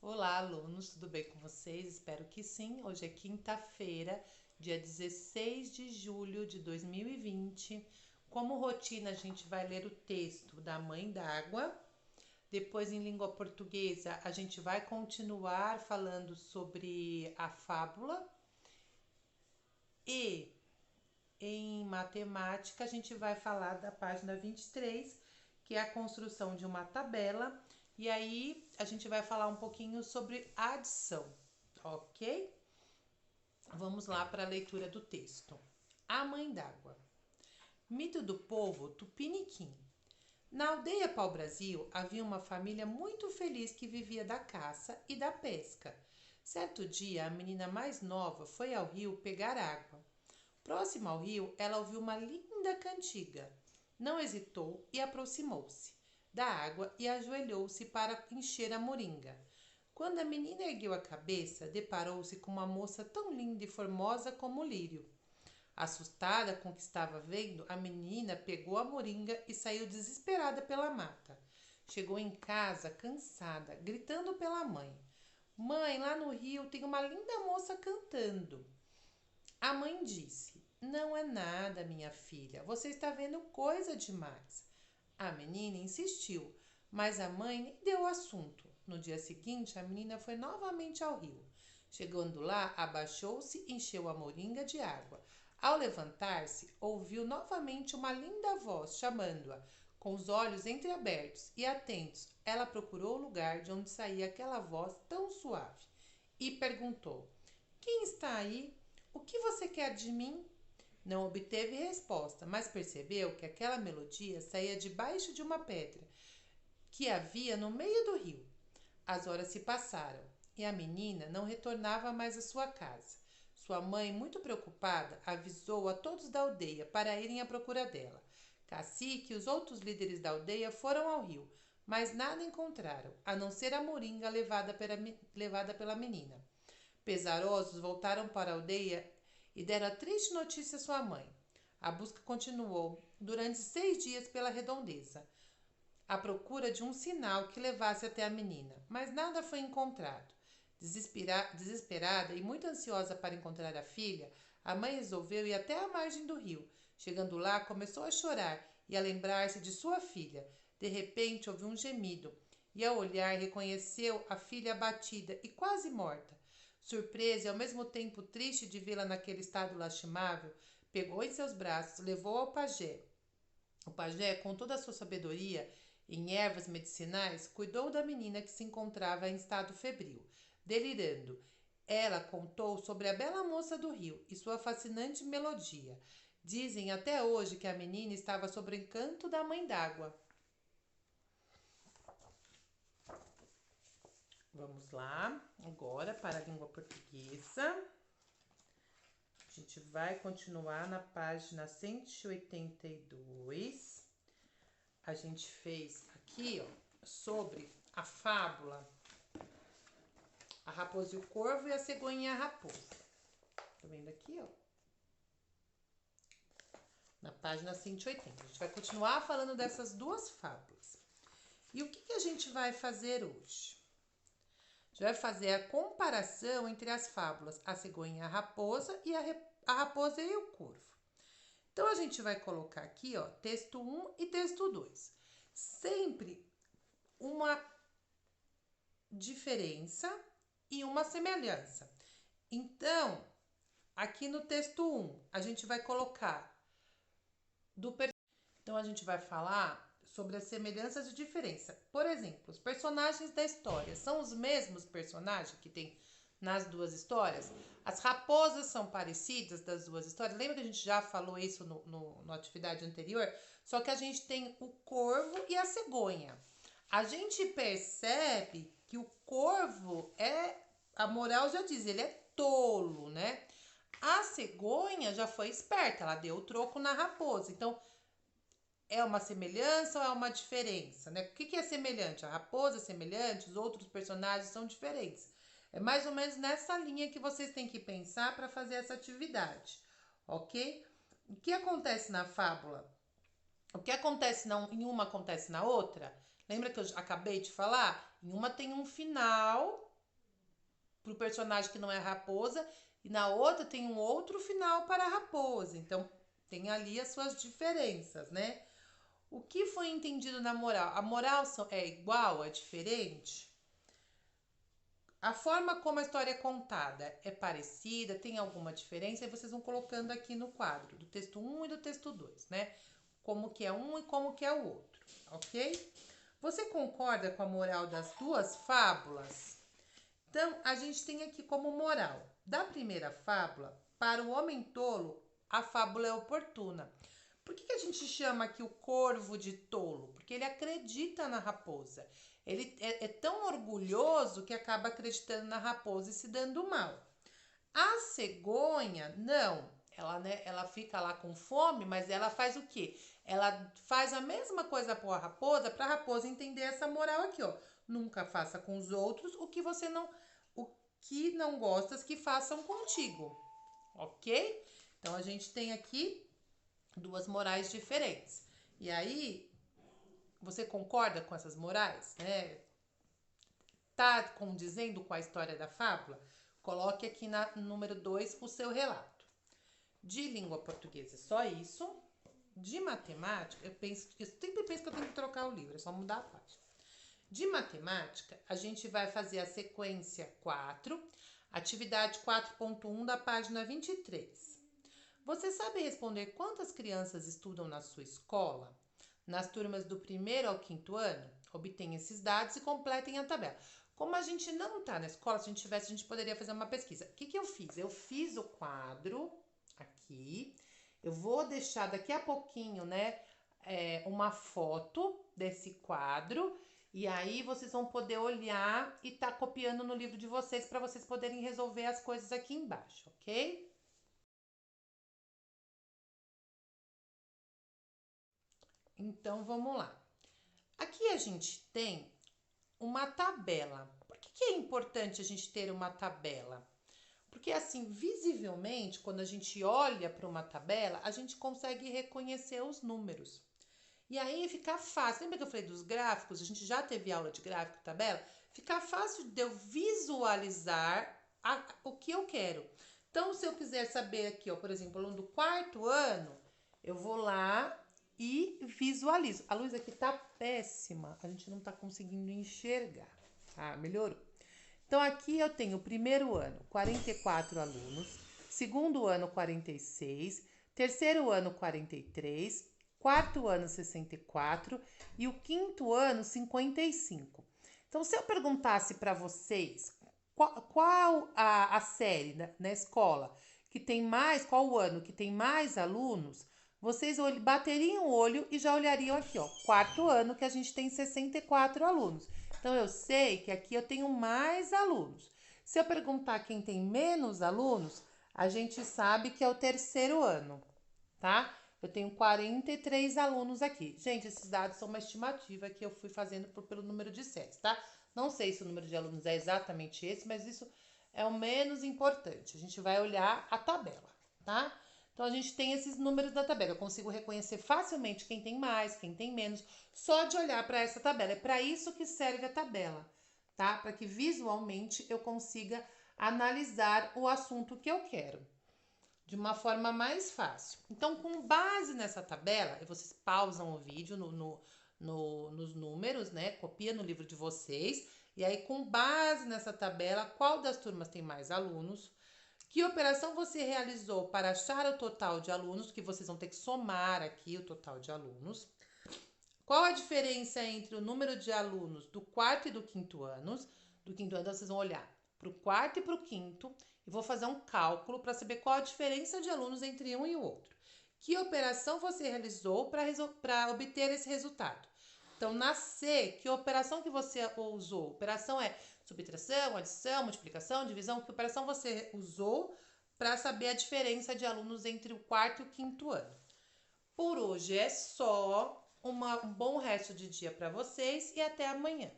Olá, alunos, tudo bem com vocês? Espero que sim. Hoje é quinta-feira, dia 16 de julho de 2020. Como rotina, a gente vai ler o texto da Mãe d'Água. Depois, em língua portuguesa, a gente vai continuar falando sobre a fábula. E em matemática, a gente vai falar da página 23, que é a construção de uma tabela. E aí, a gente vai falar um pouquinho sobre adição, ok? Vamos lá para a leitura do texto. A Mãe d'Água. Mito do povo Tupiniquim. Na aldeia Pau-Brasil havia uma família muito feliz que vivia da caça e da pesca. Certo dia, a menina mais nova foi ao rio pegar água. Próxima ao rio, ela ouviu uma linda cantiga. Não hesitou e aproximou-se da água e ajoelhou-se para encher a moringa. Quando a menina ergueu a cabeça, deparou-se com uma moça tão linda e formosa como o lírio. Assustada com o que estava vendo, a menina pegou a moringa e saiu desesperada pela mata. Chegou em casa cansada, gritando pela mãe. Mãe, lá no rio tem uma linda moça cantando. A mãe disse: Não é nada, minha filha, você está vendo coisa demais. A menina insistiu, mas a mãe nem deu assunto. No dia seguinte, a menina foi novamente ao rio. Chegando lá, abaixou-se e encheu a moringa de água. Ao levantar-se, ouviu novamente uma linda voz chamando-a. Com os olhos entreabertos e atentos, ela procurou o lugar de onde saía aquela voz tão suave e perguntou: Quem está aí? O que você quer de mim? Não obteve resposta, mas percebeu que aquela melodia saía debaixo de uma pedra que havia no meio do rio. As horas se passaram e a menina não retornava mais à sua casa. Sua mãe, muito preocupada, avisou a todos da aldeia para irem à procura dela. Cacique e os outros líderes da aldeia foram ao rio, mas nada encontraram, a não ser a moringa levada pela menina. Pesarosos, voltaram para a aldeia e deram a triste notícia à sua mãe. A busca continuou durante 6 dias pela redondeza, à procura de um sinal que levasse até a menina, mas nada foi encontrado. Desesperada e muito ansiosa para encontrar a filha, a mãe resolveu ir até a margem do rio. Chegando lá, começou a chorar e a lembrar-se de sua filha. De repente, ouviu um gemido e, ao olhar, reconheceu a filha abatida e quase morta. Surpresa e ao mesmo tempo triste de vê-la naquele estado lastimável, pegou em seus braços, levou ao pajé. O pajé, com toda a sua sabedoria em ervas medicinais, cuidou da menina que se encontrava em estado febril, delirando. Ela contou sobre a bela moça do rio e sua fascinante melodia. Dizem até hoje que a menina estava sob o encanto da Mãe d'Água. Vamos lá, agora para a língua portuguesa. A gente vai continuar na página 182. A gente fez aqui, ó, sobre a fábula A Raposa e o Corvo e a Cegonha e a Raposa. Tá vendo aqui, ó? Na página 180. A gente vai continuar falando dessas duas fábulas. E o que a gente vai fazer hoje? A gente vai fazer a comparação entre as fábulas A Cegonha e a Raposa e a Raposa e o Corvo. Então, a gente vai colocar aqui, ó, texto 1 e texto 2. Sempre uma diferença e uma semelhança. Então, aqui no texto 1, a gente vai colocar Então, a gente vai falar sobre as semelhanças e diferença. Por exemplo, os personagens da história são os mesmos personagens que tem nas duas histórias? As raposas são parecidas das duas histórias? Lembra que a gente já falou isso na atividade anterior? Só que a gente tem o corvo e a cegonha. A gente percebe que o corvo a moral já diz, ele é tolo, né? A cegonha já foi esperta, ela deu o troco na raposa. Então, é uma semelhança ou é uma diferença, né? O que é semelhante? A raposa é semelhante, os outros personagens são diferentes. É mais ou menos nessa linha que vocês têm que pensar para fazer essa atividade, ok? O que acontece na fábula? O que acontece em uma acontece na outra? Lembra que eu acabei de falar? Em uma tem um final para o personagem que não é raposa, e na outra tem um outro final para a raposa. Então, tem ali as suas diferenças, né? O que foi entendido na moral? A moral é igual, é diferente? A forma como a história é contada é parecida, tem alguma diferença? E vocês vão colocando aqui no quadro, do texto 1 e do texto 2, né? Como que é um e como que é o outro, ok? Você concorda com a moral das duas fábulas? Então, a gente tem aqui como moral da primeira fábula, para o homem tolo, a fábula é oportuna. Por que a gente chama aqui o corvo de tolo? Porque ele acredita na raposa. Ele é tão orgulhoso que acaba acreditando na raposa e se dando mal. A cegonha, não. Ela, né, ela fica lá com fome, mas ela faz o quê? Ela faz a mesma coisa para a raposa entender essa moral aqui, ó. Nunca faça com os outros o que não gostas que façam contigo, ok? Então a gente tem aqui duas morais diferentes. E aí, você concorda com essas morais, né? Tá condizendo com a história da fábula? Coloque aqui no número 2 o seu relato. De língua portuguesa, só isso. De matemática, eu sempre penso que eu tenho que trocar o livro, é só mudar a página. De matemática, a gente vai fazer a sequência 4, atividade 4.1 da página 23. Você sabe responder quantas crianças estudam na sua escola? Nas turmas do 1º ao 5º ano? Obtenha esses dados e completem a tabela. Como a gente não está na escola, se a gente tivesse, a gente poderia fazer uma pesquisa. O que eu fiz? Eu fiz o quadro aqui. Eu vou deixar daqui a pouquinho, né, uma foto desse quadro. E aí vocês vão poder olhar e tá copiando no livro de vocês para vocês poderem resolver as coisas aqui embaixo, ok? Então vamos lá. Aqui a gente tem uma tabela. Por que é importante a gente ter uma tabela? Porque assim, visivelmente, quando a gente olha para uma tabela, a gente consegue reconhecer os números. E aí fica fácil. Lembra que eu falei dos gráficos? A gente já teve aula de gráfico, tabela? Fica fácil de eu visualizar o que eu quero. Então, se eu quiser saber aqui, ó, por exemplo, aluno do 4º ano, eu vou lá e visualizo. A luz aqui tá péssima, a gente não tá conseguindo enxergar. Ah, melhorou. Então, aqui eu tenho o 1º ano, 44 alunos, 2º ano, 46, 3º ano, 43, 4º ano, 64 e o 5º ano, 55. Então, se eu perguntasse para vocês qual a série na escola que tem mais, qual o ano que tem mais alunos, vocês bateriam o olho e já olhariam aqui, ó, 4º ano que a gente tem 64 alunos. Então, eu sei que aqui eu tenho mais alunos. Se eu perguntar quem tem menos alunos, a gente sabe que é o 3º ano, tá? Eu tenho 43 alunos aqui. Gente, esses dados são uma estimativa que eu fui fazendo pelo número de séries, tá? Não sei se o número de alunos é exatamente esse, mas isso é o menos importante. A gente vai olhar a tabela, tá? Então, a gente tem esses números da tabela. Eu consigo reconhecer facilmente quem tem mais, quem tem menos, só de olhar para essa tabela. É para isso que serve a tabela, tá? Para que visualmente eu consiga analisar o assunto que eu quero de uma forma mais fácil. Então, com base nessa tabela, vocês pausam o vídeo nos números, né? Copia no livro de vocês. E aí, com base nessa tabela, qual das turmas tem mais alunos? Que operação você realizou para achar o total de alunos? Que vocês vão ter que somar aqui o total de alunos. Qual a diferença entre o número de alunos do 4º e do 5º anos? Do 5º ano, então, vocês vão olhar para o 4º e para o 5º e vou fazer um cálculo para saber qual a diferença de alunos entre um e o outro. Que operação você realizou para obter esse resultado? Então, na C, que operação que você usou? Operação é subtração, adição, multiplicação, divisão. Que operação você usou para saber a diferença de alunos entre o 4º e o 5º ano? Por hoje é só. Um bom resto de dia para vocês e até amanhã.